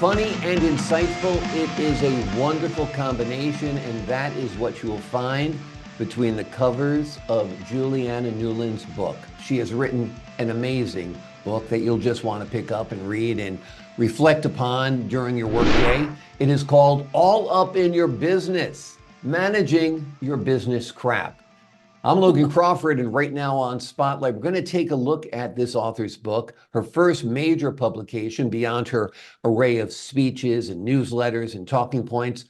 Funny and insightful, it is a wonderful combination, and that is what you will find between the covers of Julianna Newland's book. She has written an amazing book that you'll just want to pick up and read and reflect upon during your workday. It is called All Up in Your Business, Managing Your Business Crap. I'm Logan Crawford, and right now on Spotlight, we're going to take a look at this author's book, her first major publication beyond her array of speeches and newsletters and talking points.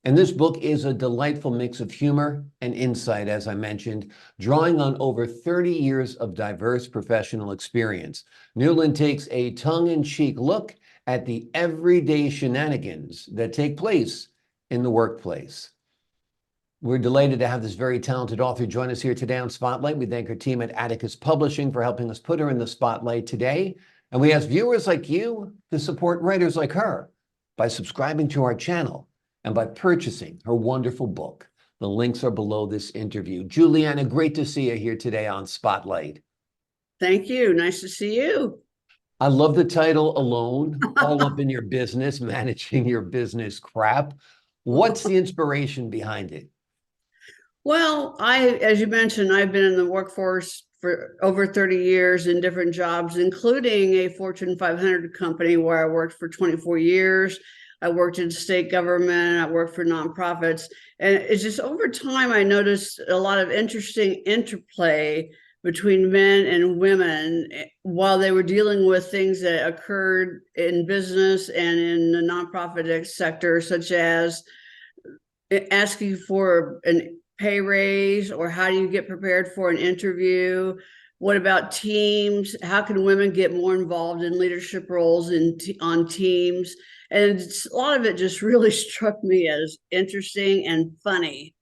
And this book is a delightful mix of humor and insight, as I mentioned, drawing on over 30 years of diverse professional experience. Newland takes a tongue-in-cheek look at the everyday shenanigans that take place in the workplace. We're delighted to have this very talented author join us here today on Spotlight. We thank our team at Atticus Publishing for helping us put her in the spotlight today. And we ask viewers like you to support writers like her by subscribing to our channel and by purchasing her wonderful book. The links are below this interview. Julianna, great to see you here today on Spotlight. Thank you. Nice to see you. I love the title alone, All Up in Your Business, Managing Your Business Crap. What's the inspiration behind it? Well, as you mentioned, I've been in the workforce for over 30 years in different jobs, including a Fortune 500 company where I worked for 24 years. I worked in state government, I worked for nonprofits. And it's just over time, I noticed a lot of interesting interplay between men and women while they were dealing with things that occurred in business and in the nonprofit sector, such as asking for an pay raise, or how do you get prepared for an interview? What about teams? How can women get more involved in leadership roles on teams? And a lot of it just really struck me as interesting and funny.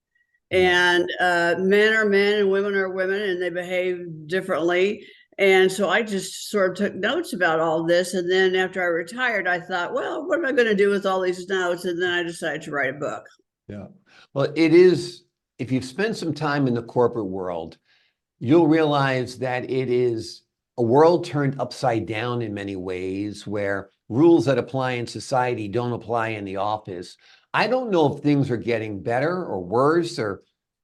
And men are men and women are women, and they behave differently. And so I just sort of took notes about all this. And then after I retired, I thought, well, what am I going to do with all these notes? And then I decided to write a book. Yeah. Well, it is, if you've spent some time in the corporate world, you'll realize that it is a world turned upside down in many ways, where rules that apply in society don't apply in the office. I don't know if things are getting better or worse, or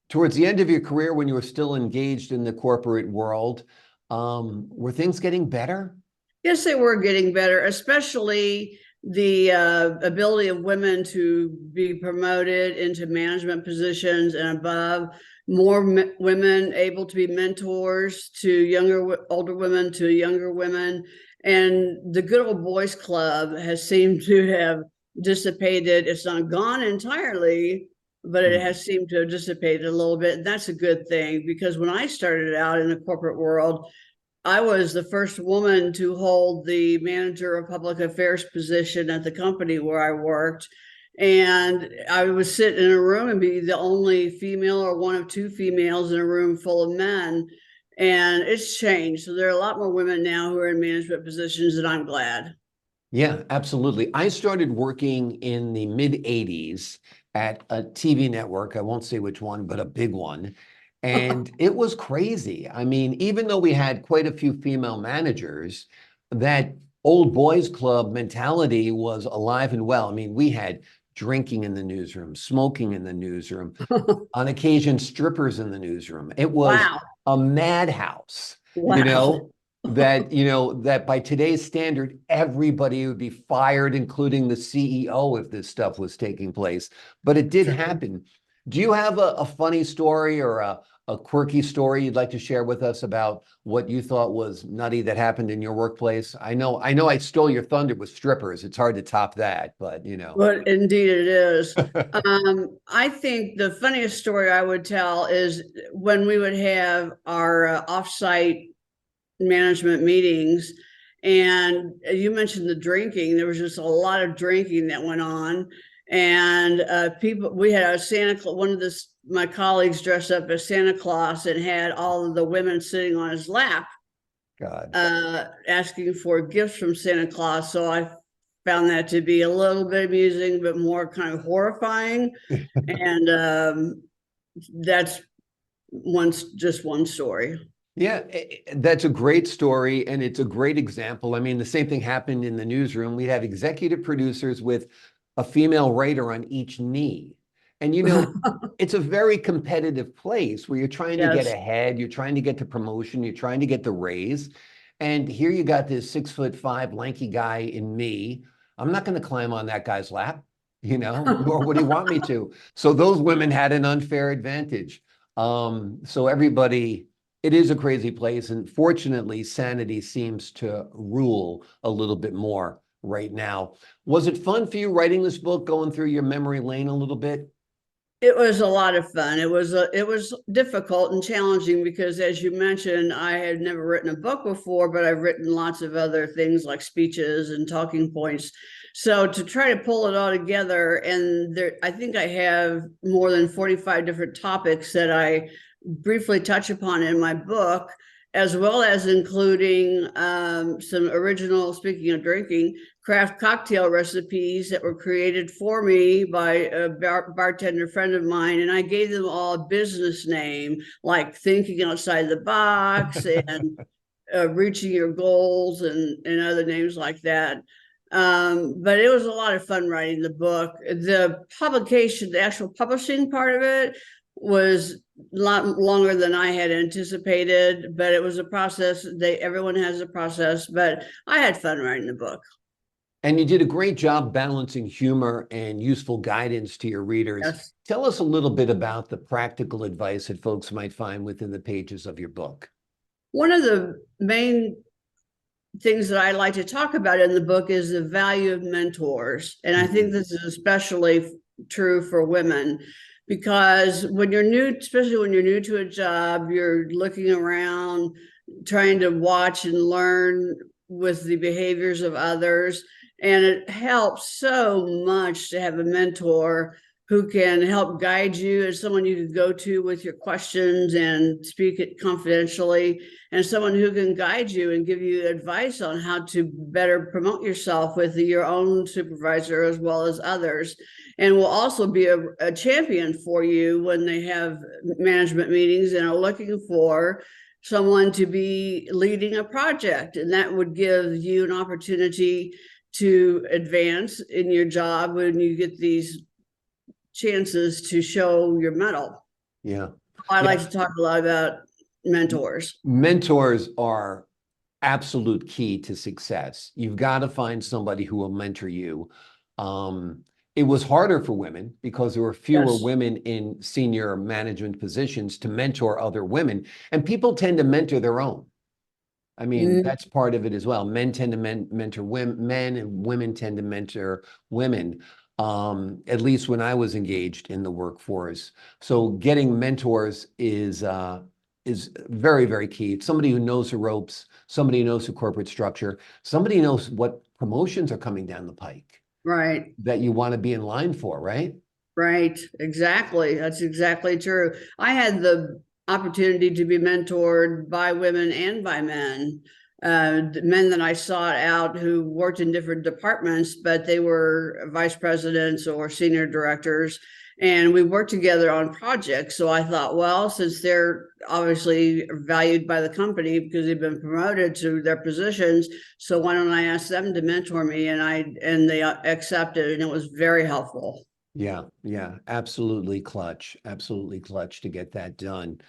towards the end of your career when you were still engaged in the corporate world, were things getting better? Yes, they were getting better, especially the ability of women to be promoted into management positions and above, more women able to be mentors to older women, to younger women. And the good old boys club has seemed to have dissipated. It's not gone entirely, but it has seemed to have dissipated a little bit. And that's a good thing, because when I started out in the corporate world, I was the first woman to hold the manager of public affairs position at the company where I worked. And I would sit in a room and be the only female or one of two females in a room full of men. And it's changed. So there are a lot more women now who are in management positions, and I'm glad. Yeah, absolutely. I started working in the mid-'80s at a TV network. I won't say which one, but a big one. And it was crazy. I mean, even though we had quite a few female managers, that old boys club mentality was alive and well. I mean, we had drinking in the newsroom, smoking in the newsroom, on occasion, strippers in the newsroom. It was a madhouse, that by today's standard, everybody would be fired, including the CEO, if this stuff was taking place. But it did happen. Do you have a funny story or a quirky story you'd like to share with us about what you thought was nutty that happened in your workplace? I know I stole your thunder with strippers. It's hard to top that, but Well, indeed it is. I think the funniest story I would tell is when we would have our offsite management meetings. And you mentioned the drinking. There was just a lot of drinking that went on. And we had a Santa Claus, my colleagues dressed up as Santa Claus and had all of the women sitting on his lap, asking for gifts from Santa Claus. So I found that to be a little bit amusing, but more kind of horrifying. And that's just one story. Yeah, that's a great story, and it's a great example. I mean, the same thing happened in the newsroom. We'd have executive producers with a female writer on each knee. And it's a very competitive place where you're trying to get Yes. ahead, you're trying to get the promotion, you're trying to get the raise. And here you got this 6'5" lanky guy in me. I'm not going to climb on that guy's lap, nor would he want me to. So those women had an unfair advantage. So everybody, it is a crazy place, and fortunately, sanity seems to rule a little bit more right now. Was it fun for you writing this book, going through your memory lane a little bit? It was a lot of fun. It was difficult and challenging because, as you mentioned, I had never written a book before, but I've written lots of other things like speeches and talking points. So to try to pull it all together, and I think I have more than 45 different topics that I briefly touch upon in my book, as well as including some original, speaking of drinking, craft cocktail recipes that were created for me by a bartender friend of mine. And I gave them all a business name, like thinking outside the box and reaching your goals and other names like that. But it was a lot of fun writing the book. The publication, the actual publishing part of it was a lot longer than I had anticipated, but it was a process. Everyone has a process, but I had fun writing the book. And you did a great job balancing humor and useful guidance to your readers. Yes. Tell us a little bit about the practical advice that folks might find within the pages of your book. One of the main things that I like to talk about in the book is the value of mentors. And I think this is especially true for women, because when you're new, especially when you're new to a job, you're looking around, trying to watch and learn with the behaviors of others. And it helps so much to have a mentor who can help guide you, as someone you can go to with your questions and speak it confidentially, and someone who can guide you and give you advice on how to better promote yourself with your own supervisor as well as others, and will also be a champion for you when they have management meetings and are looking for someone to be leading a project. And that would give you an opportunity to advance in your job when you get these chances to show your mettle. Yeah. I like to talk a lot about mentors. Mentors are absolute key to success. You've got to find somebody who will mentor you. It was harder for women because there were fewer Yes. women in senior management positions to mentor other women, and people tend to mentor their own. I mean, that's part of it as well. Men tend to mentor men, and women tend to mentor women. At least when I was engaged in the workforce. So getting mentors is very, very key. It's somebody who knows the ropes, somebody who knows the corporate structure, somebody who knows what promotions are coming down the pike Right. that you want to be in line for, right? Right. Exactly. That's exactly true. I had the opportunity to be mentored by women and by men. Men that I sought out who worked in different departments, but they were vice presidents or senior directors, and we worked together on projects. So I thought, well, since they're obviously valued by the company because they've been promoted to their positions, so why don't I ask them to mentor me? And they accepted, and it was very helpful. Yeah, absolutely clutch to get that done.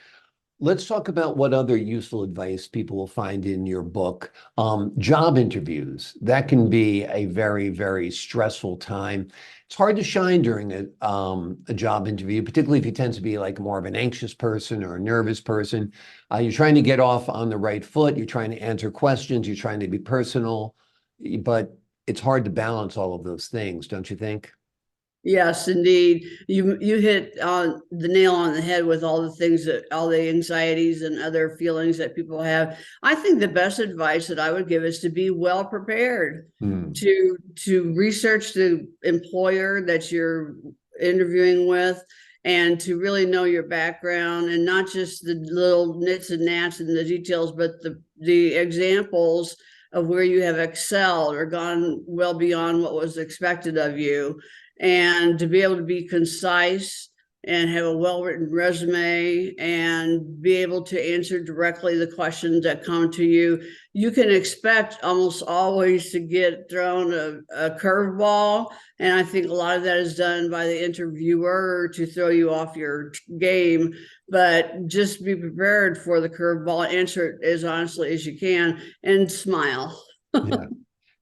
Let's talk about what other useful advice people will find in your book. Job interviews, that can be a very, very stressful time. It's hard to shine during a job interview, particularly if you tend to be like more of an anxious person or a nervous person. You're trying to get off on the right foot. You're trying to answer questions. You're trying to be personal, but it's hard to balance all of those things, don't you think? Yes, indeed. You hit on the nail on the head with all the things that all the anxieties and other feelings that people have. I think the best advice that I would give is to be well prepared, Hmm. to research the employer that you're interviewing with, and to really know your background, and not just the little nits and gnats and the details, but the examples of where you have excelled or gone well beyond what was expected of you, and to be able to be concise and have a well-written resume and be able to answer directly the questions that come to you. You can expect almost always to get thrown a curveball. And I think a lot of that is done by the interviewer to throw you off your game. But just be prepared for the curveball, answer it as honestly as you can, and smile. Yeah,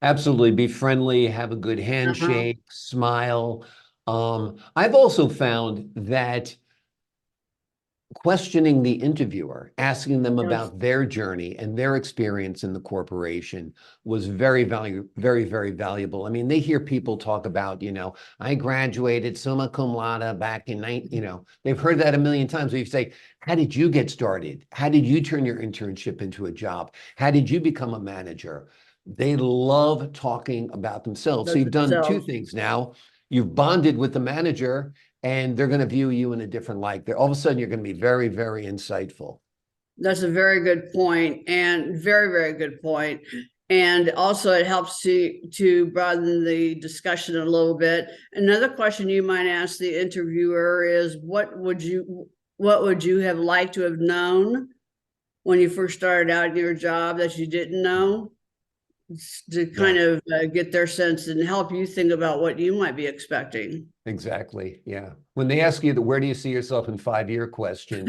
absolutely. Be friendly, have a good Uh-huh. handshake, smile. I've also found that questioning the interviewer, asking them Yes. about their journey and their experience in the corporation was very valuable. I mean, they hear people talk about, I graduated summa cum laude back in they've heard that a million times. Where you say, how did you get started? How did you turn your internship into a job? How did you become a manager? They love talking about themselves. So you've done two Themselves. things now. You've bonded with the manager and they're going to view you in a different light. They're, all of a sudden, you're going to be very insightful. That's a very good point, and very good point. And also, it helps to broaden the discussion a little bit. Another question you might ask the interviewer is, what would you have liked to have known when you first started out in your job that you didn't know? To Yeah, kind of get their sense and help you think about what you might be expecting. exactly. Yeah. When they ask you the where do you see yourself in 5 year question,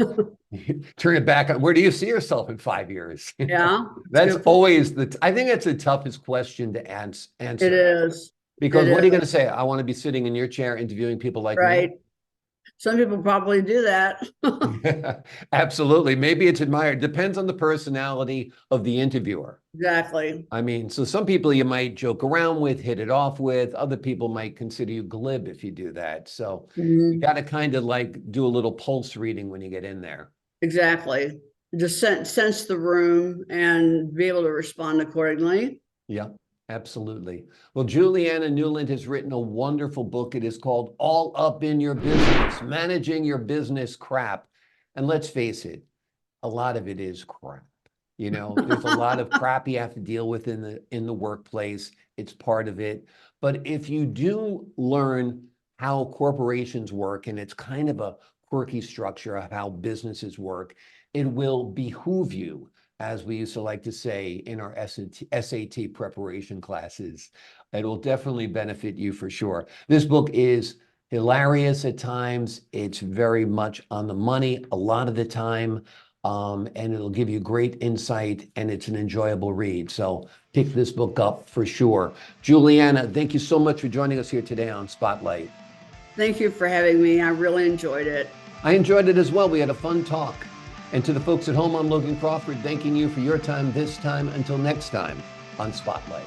turn it back on. Where do you see yourself in 5 years? Yeah, it's a That's good point. always I think that's the toughest question to It answer. is. It Because what are you going to is. say? I want to be sitting in your chair interviewing people like me? Right. Some people probably do that. Absolutely. Maybe it's admired. Depends on the personality of the interviewer. Exactly. I mean, so some people you might joke around with, hit it off with. Other people might consider you glib if you do that. So you Mhm. got to kind of like do a little pulse reading when you get in there. Exactly. Just sense the room and be able to respond accordingly. Yeah, absolutely. Well, Julianna Newland has written a wonderful book. It is called All Up in Your Business, Managing Your Business Crap. And let's face it, a lot of it is crap. There's a lot of crap you have to deal with in the workplace. It's part of it. But if you do learn how corporations work, and it's kind of a quirky structure of how businesses work, it will behoove you, as we used to like to say in our SAT preparation classes. It will definitely benefit you for sure. This book is hilarious at times. It's very much on the money a lot of the time. And it'll give you great insight and it's an enjoyable read. So pick this book up for sure. Julianna, thank you so much for joining us here today on Spotlight. Thank you for having me. I really enjoyed it. I enjoyed it as well. We had a fun talk. And to the folks at home, I'm Logan Crawford, thanking you for your time this time. Until next time on Spotlight.